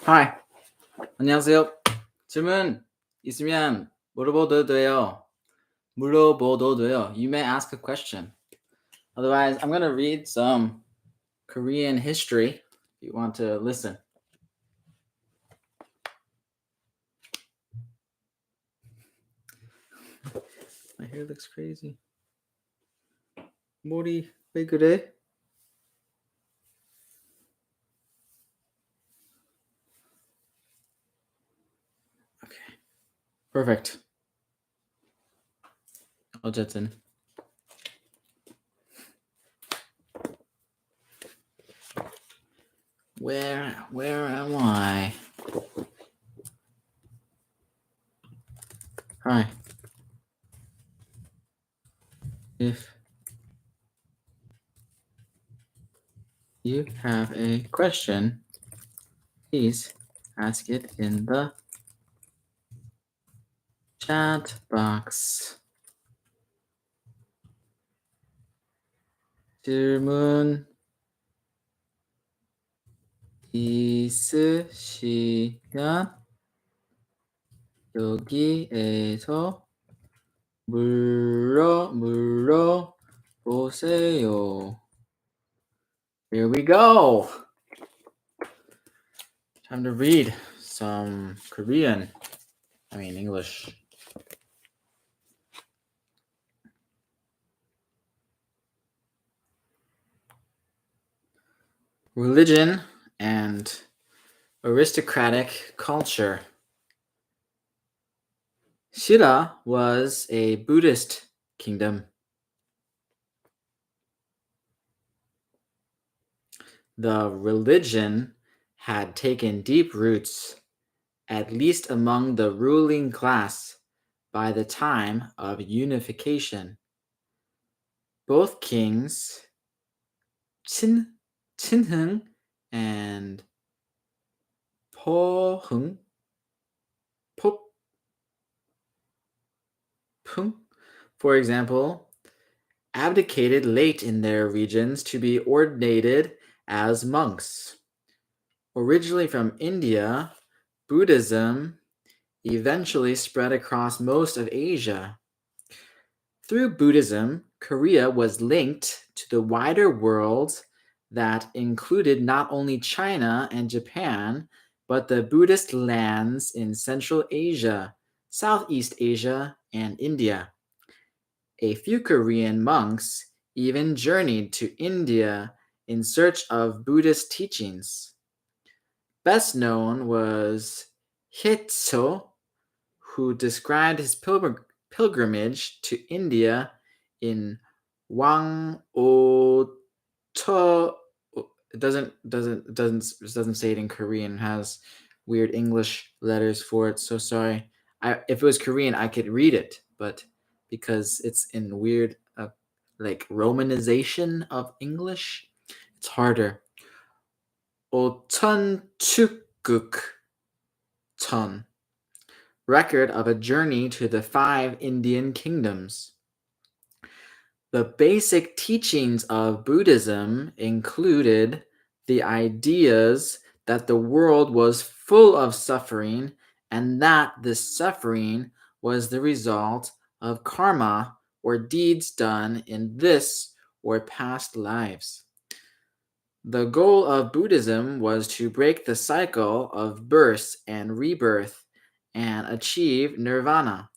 Hi. 안녕하세요. 질문 있으면 물어봐도 돼요. 물어봐도 돼요. You may ask a question. Otherwise, I'm going to read some Korean history if you want to listen. My hair looks crazy. 머리 왜 그래? Okay. Perfect. 어쨌든 where am I? Hi. If you have a question, please ask it in the chat box. 질문 있으시면 여기에서 물어보세요. Here we go. Time to read some Korean. I mean English. Religion and aristocratic culture. Shira was a Buddhist kingdom. The religion had taken deep roots, at least among the ruling class, by the time of unification. Both kings, Chinhung and Pohung, for example, abdicated late in their regions to be ordinated as monks. Originally from India, Buddhism eventually spread across most of Asia. Through Buddhism, Korea was linked to the wider world that included not only China and Japan, but the Buddhist lands in Central Asia, Southeast Asia, and India. A few Korean monks even journeyed to India in search of Buddhist teachings. Best known was Hitso, who described his pilgrimage to India in Wang O To. It doesn't say it in Korean. It has weird English letters for it. So sorry. If it was Korean, I could read it, but because it's in weird like romanization of English, it's harder. 오천축국 천. Record of a journey to the 5 Indian kingdoms. The basic teachings of Buddhism included the ideas that the world was full of suffering and that this suffering was the result of karma or deeds done in this or past lives. The goal of Buddhism was to break the cycle of birth and rebirth and achieve nirvana,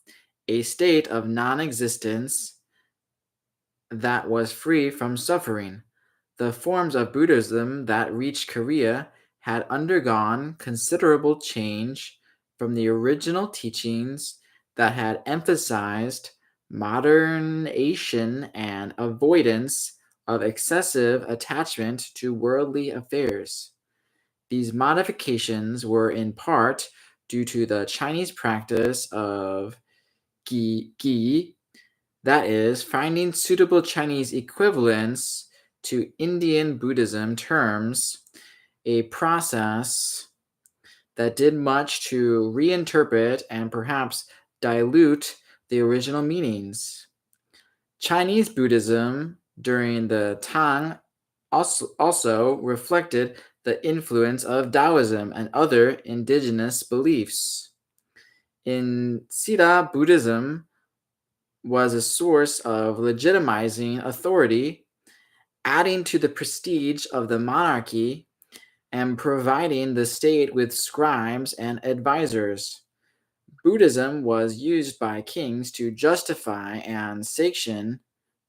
a state of non-existence that was free from suffering. The forms of Buddhism that reached Korea had undergone considerable change from the original teachings that had emphasized moderation and avoidance of excessive attachment to worldly affairs. These modifications were in part due to the Chinese practice of gi, that is, finding suitable Chinese equivalents to Indian Buddhism terms, a process that did much to reinterpret and perhaps dilute the original meanings. Chinese Buddhism during the Tang also reflected the influence of Taoism and other indigenous beliefs. In Sita, Buddhism was a source of legitimizing authority, adding to the prestige of the monarchy, and providing the state with scribes and advisors. Buddhism was used by kings to justify and sanction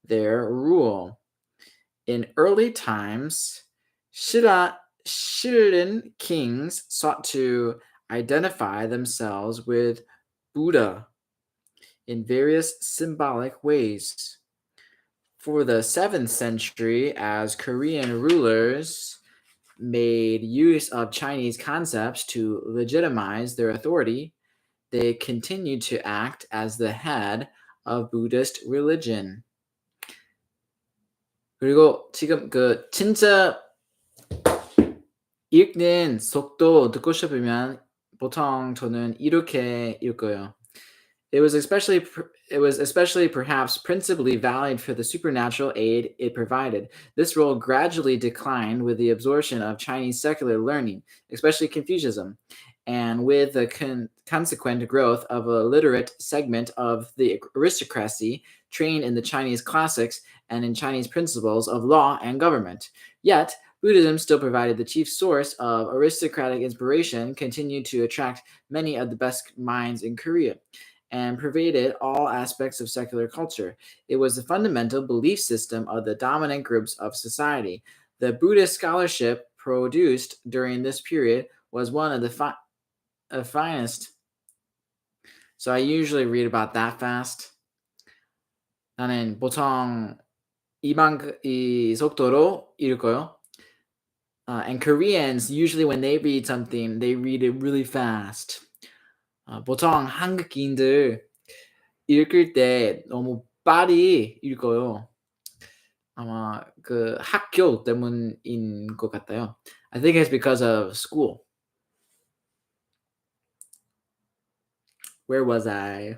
their rule. In early times, Shilin kings sought to identify themselves with Buddha in various symbolic ways. For the 7th century, as Korean rulers made use of Chinese concepts to legitimize their authority, they continued to act as the head of Buddhist religion. 그리고 지금 진짜 읽는 속도 듣고 싶으면 보통 저는 이렇게 읽어요. It was especially perhaps principally valid for the supernatural aid it provided. This role gradually declined with the absorption of Chinese secular learning, especially Confucianism, and with the consequent growth of a literate segment of the aristocracy trained in the Chinese classics and in Chinese principles of law and government. Yet, Buddhism still provided the chief source of aristocratic inspiration, continued to attract many of the best minds in Korea, and pervaded all aspects of secular culture. It was the fundamental belief system of the dominant groups of society. The Buddhist scholarship produced during this period was one of the finest. So I usually read about that fast. 나는 보통 이 속도로 읽어요. And Koreans, usually when they read something, they read it really fast. 보통 한국인들 읽을 때 너무 빨리 읽어요. 아마 그 학교 때문인 것 같아요. I think it's because of school. Where was I?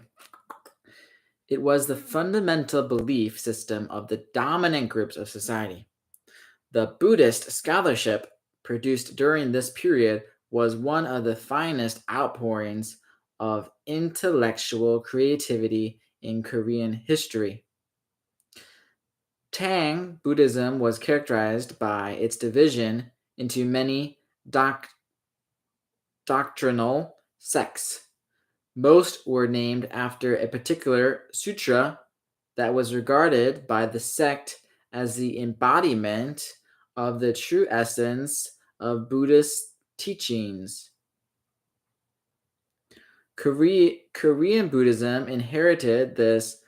It was the fundamental belief system of the dominant groups of society. The Buddhist scholarship produced during this period was one of the finest outpourings of intellectual creativity in Korean history. Tang Buddhism was characterized by its division into many doctrinal sects. Most were named after a particular sutra that was regarded by the sect as the embodiment of the true essence of Buddhist teachings. Korean Buddhism inherited this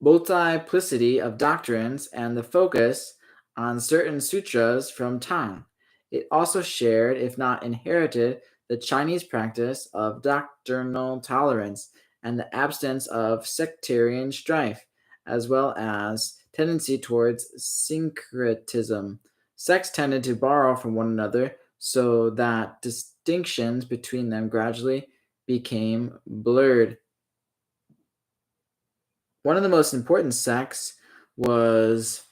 multiplicity of doctrines and the focus on certain sutras from Tang. It also shared, if not inherited, the Chinese practice of doctrinal tolerance and the absence of sectarian strife, as well as tendency towards syncretism. Sects tended to borrow from one another so that distinctions between them gradually became blurred. One of the most important sects was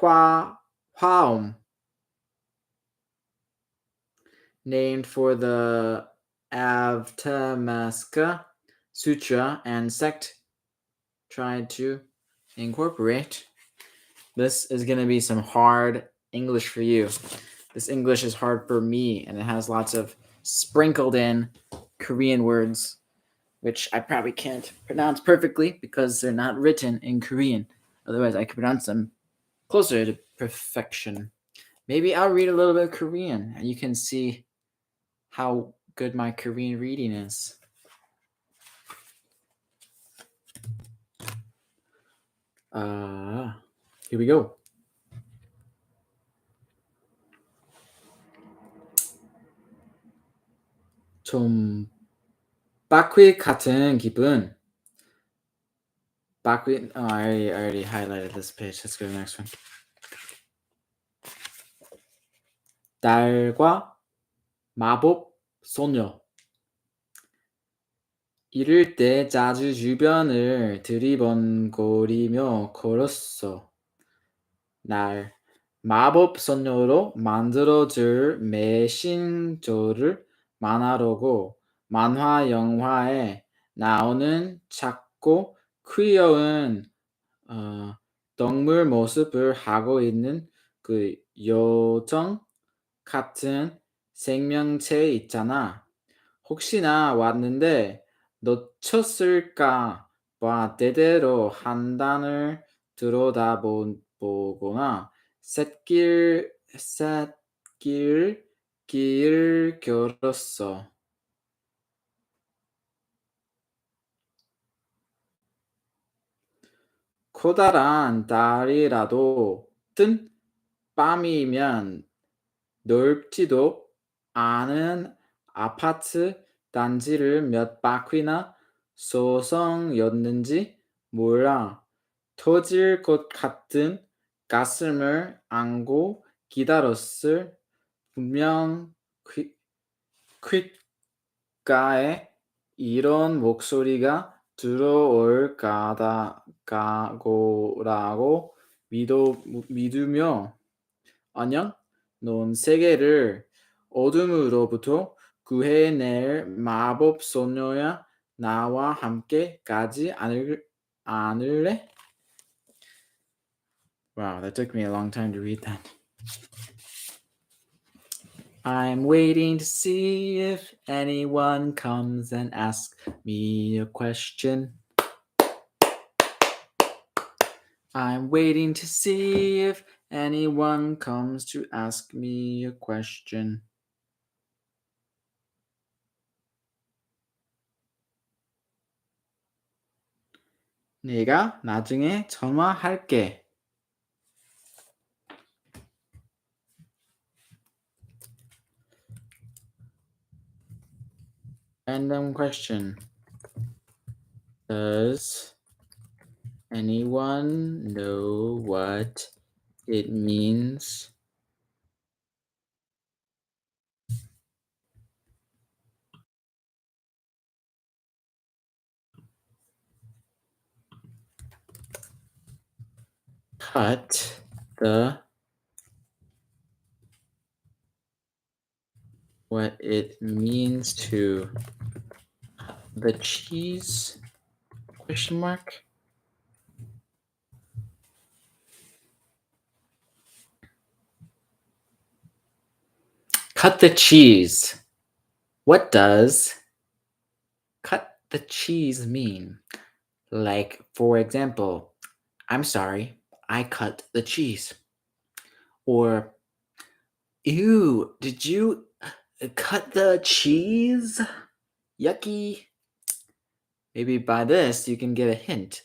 Hwaum, named for the Avtamaka Sutra, and sect tried to incorporate. This is going to be some hard English for you. This English is hard for me, and it has lots of sprinkled in Korean words, which I probably can't pronounce perfectly because they're not written in Korean. Otherwise, I could pronounce them closer to perfection. Maybe I'll read a little bit of Korean, and you can see how good my Korean reading is. Here we go. 좀 바퀴 같은 기분. 바퀴. Oh, I already highlighted this page. Let's go to the next one. 달과 마법 소녀. 이럴 때 자주 주변을 들이번거리며 걸었어. 날 마법 소녀로 만들어줄 메신저를 만화로고 만화 영화에 나오는 작고 귀여운 어, 동물 모습을 하고 있는 그 요정 같은 생명체 있잖아. 혹시나 왔는데 놓쳤을까 봐 때때로 한 단을 들여다보거나 쇳길 길 걸었어. 커다란 달이라도 뜬 밤이면 넓지도 않은 아파트 단지를 몇 바퀴나 소성였는지 몰라 터질 것 같은 가슴을 안고 기다렸을 분명 귓가에 이런 목소리가 들어올 거라고 믿으며 안녕? 넌 세계를 어둠으로부터 구해낼 마법 소녀야. 나와 함께 가지 않을래? Wow, that took me a long time to read that. I'm waiting to see if anyone comes and asks me a question. I'm waiting to see if anyone comes to ask me a question. 내가 나중에 전화할게. Random question. Does anyone know what it means? Cut the what it means to the cheese? Question mark. Cut the cheese. What does cut the cheese mean? Like, for example, I'm sorry, I cut the cheese. Or, ew, did you cut the cheese? Yucky. Maybe by this you can get a hint.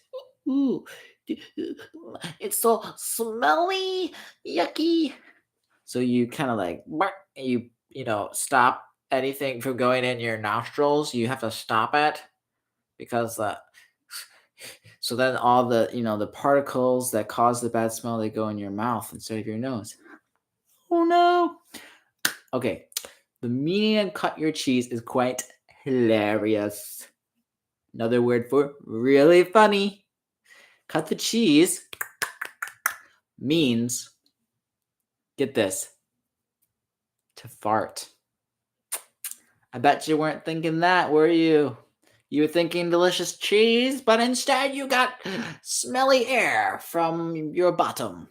Ooh, it's so smelly, yucky. So you kind of like stop anything from going in your nostrils. You have to stop it because so then all the particles that cause the bad smell they go in your mouth instead of your nose. Oh no. Okay, the meaning of cut your cheese is quite hilarious. Another word for really funny. Cut the cheese means, get this, to fart. I bet you weren't thinking that, were you? You were thinking delicious cheese, but instead you got smelly air from your bottom.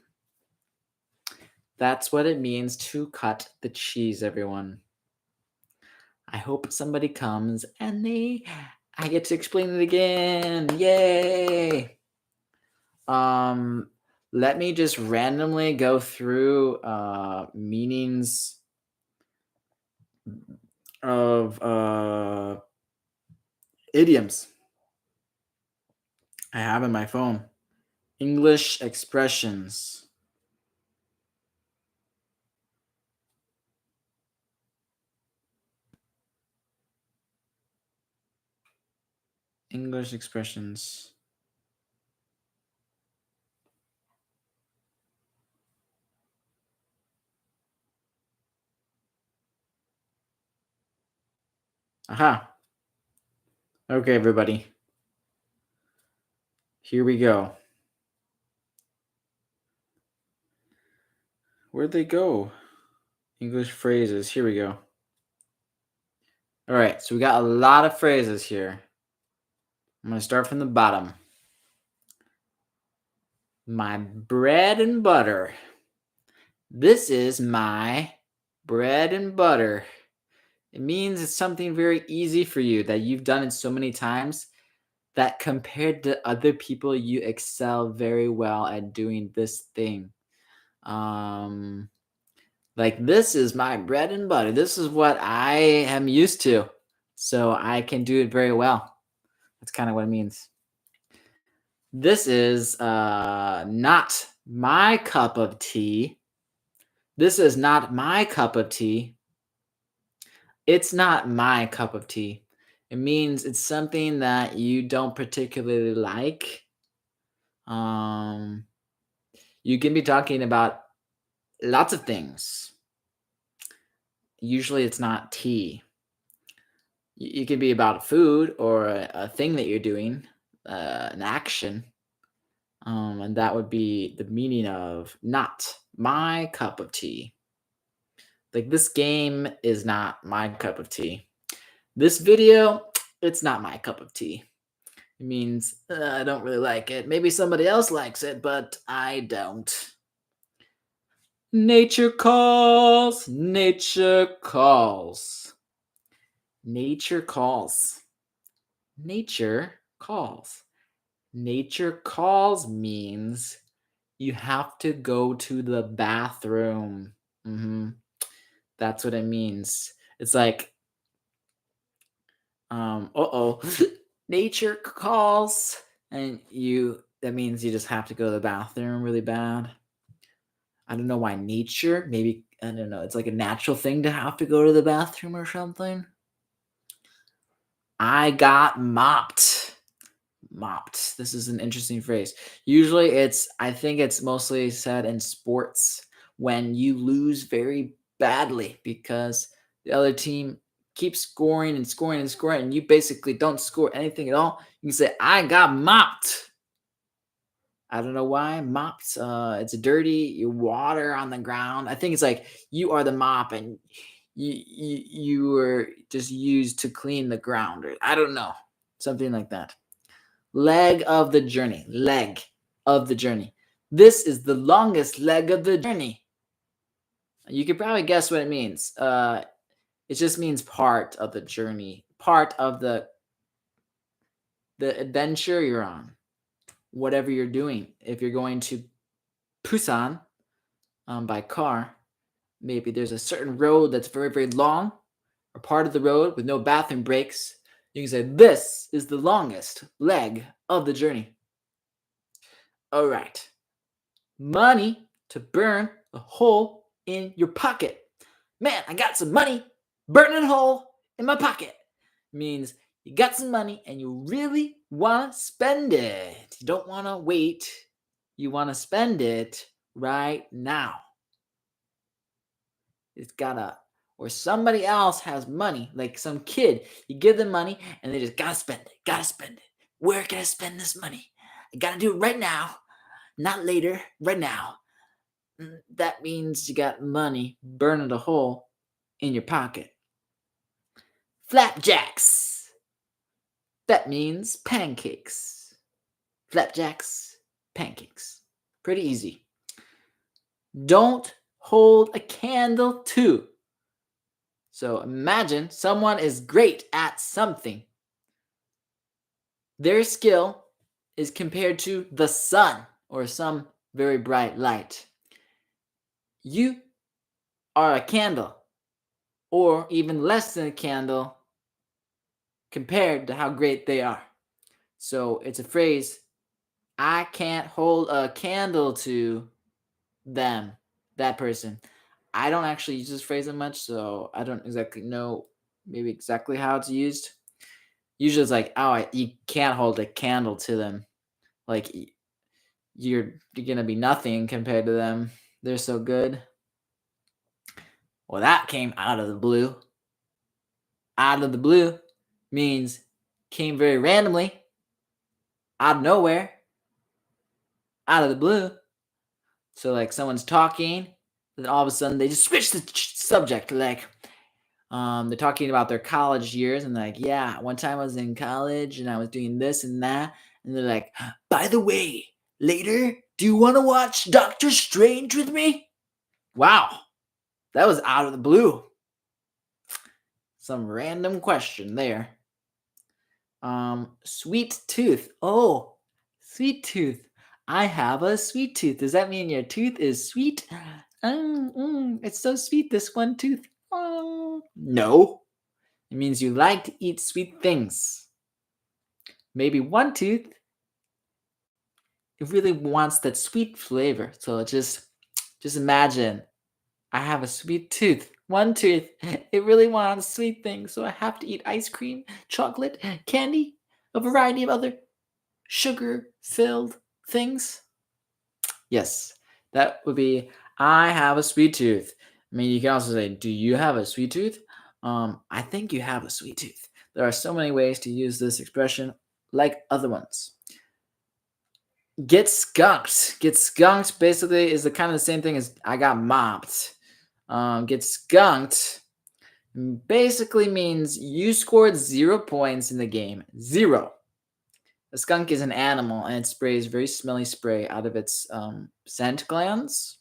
That's what it means to cut the cheese, everyone. I hope somebody comes and I get to explain it again. Yay! Let me just randomly go through meanings of idioms I have in my phone. English expressions. English expressions. Aha. Okay, everybody. Here we go. Where'd they go? English phrases. Here we go. All right, so we got a lot of phrases here. I'm going to start from the bottom. My bread and butter. This is my bread and butter. It means it's something very easy for you that you've done it so many times that compared to other people, you excel very well at doing this thing. Like, this is my bread and butter. This is what I am used to, so I can do it very well. That's kind of what it means. This is not my cup of tea. This is not my cup of tea. It's not my cup of tea. It means it's something that you don't particularly like. You can be talking about lots of things. Usually it's not tea. It could be about food or a thing that you're doing, an action. And that would be the meaning of not my cup of tea. Like, this game is not my cup of tea. This video, it's not my cup of tea. It means I don't really like it. Maybe somebody else likes it, but I don't. Nature calls, nature calls. Nature calls. Nature calls. Nature calls means you have to go to the bathroom. That's what it means. It's like, nature calls, and that means you just have to go to the bathroom really bad. I don't know why nature, maybe, I don't know, it's like a natural thing to have to go to the bathroom or something. I got mopped. Mopped. This is an interesting phrase. Usually I think it's mostly said in sports when you lose very badly because the other team keeps scoring and scoring and scoring, and you basically don't score anything at all. You can say, I got mopped. I don't know why. Mopped. It's dirty water on the ground. I think it's like you are the mop and you were just used to clean the ground. Or I don't know. Something like that. Leg of the journey. Leg of the journey. This is the longest leg of the journey. You could probably guess what it means. It just means part of the journey, part of the adventure you're on, whatever you're doing. If you're going to Busan by car, maybe there's a certain road that's very, very long, or part of the road with no bathroom breaks. You can say, this is the longest leg of the journey. All right. Money to burn a hole in your pocket. Man, I got some money burning a hole in my pocket. Means you got some money and you really want to spend it. You don't want to wait. You want to spend it right now. It's gotta, or somebody else has money, like some kid. You give them money and they just gotta spend it. Gotta spend it. Where can I spend this money? I gotta do it right now, not later, right now. That means you got money burning a hole in your pocket. Flapjacks. That means pancakes. Flapjacks, pancakes. Pretty easy. Don't hold a candle to. So imagine someone is great at something. Their skill is compared to the sun or some very bright light. You are a candle, or even less than a candle compared to how great they are. So it's a phrase, I can't hold a candle to them, that person. I don't actually use this phrase that much, so I don't exactly know maybe exactly how it's used. Usually it's like, you can't hold a candle to them. Like, you're going to be nothing compared to them. They're so good. Well, that came out of the blue. Out of the blue means came very randomly, out of nowhere, out of the blue. So like someone's talking Then all of a sudden they just switch the subject. Like, they're talking about their college years and like, yeah, one time I was in college and I was doing this and that. And they're like, by the way, later, do you want to watch Doctor Strange with me? Wow, that was out of the blue. Some random question there. Sweet tooth. Oh, sweet tooth. I have a sweet tooth. Does that mean your tooth is sweet? It's so sweet, this one tooth. Oh. No, it means you like to eat sweet things. Maybe one tooth, it really wants that sweet flavor. So just imagine, I have a sweet tooth. One tooth, it really wants sweet things. So I have to eat ice cream, chocolate, candy, a variety of other sugar-filled things. Yes, that would be, I have a sweet tooth. I mean, you can also say, do you have a sweet tooth? I think you have a sweet tooth. There are so many ways to use this expression like other ones. Get skunked. Get skunked basically is the kind of the same thing as I got mopped. Get skunked basically means you scored 0 points in the game. 0. A skunk is an animal and it sprays very smelly spray out of its scent glands.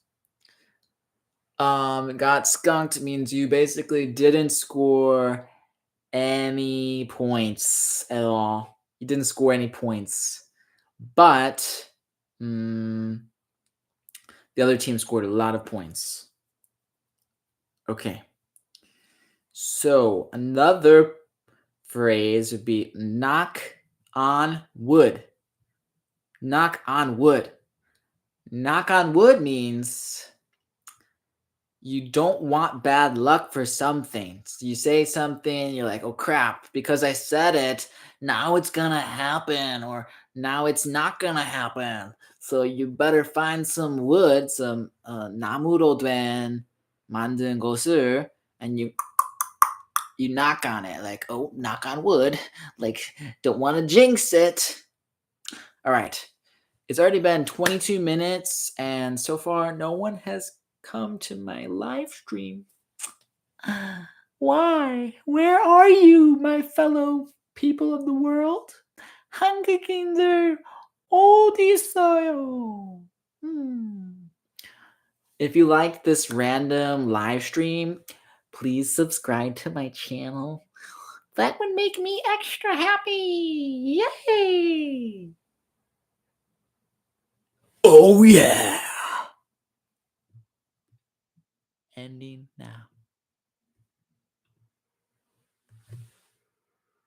Got skunked means you basically didn't score any points at all. You didn't score any points. But the other team scored a lot of points. Okay. So another phrase would be knock on wood. Knock on wood. Knock on wood means you don't want bad luck for something. So you say something, you're like, oh crap, because I said it, now it's gonna happen, or now it's not gonna happen. So you better find some wood, some 나무로 된 만든 것을, and you knock on it, like, oh, knock on wood, like, don't want to jinx it. All right, it's already been 22 minutes, and so far no one has come to my live stream. Why? Where are you, my fellow people of the world? 한국인들 어디 있어요? If you like this random live stream, please subscribe to my channel. That would make me extra happy. Yay! Oh yeah! Ending now.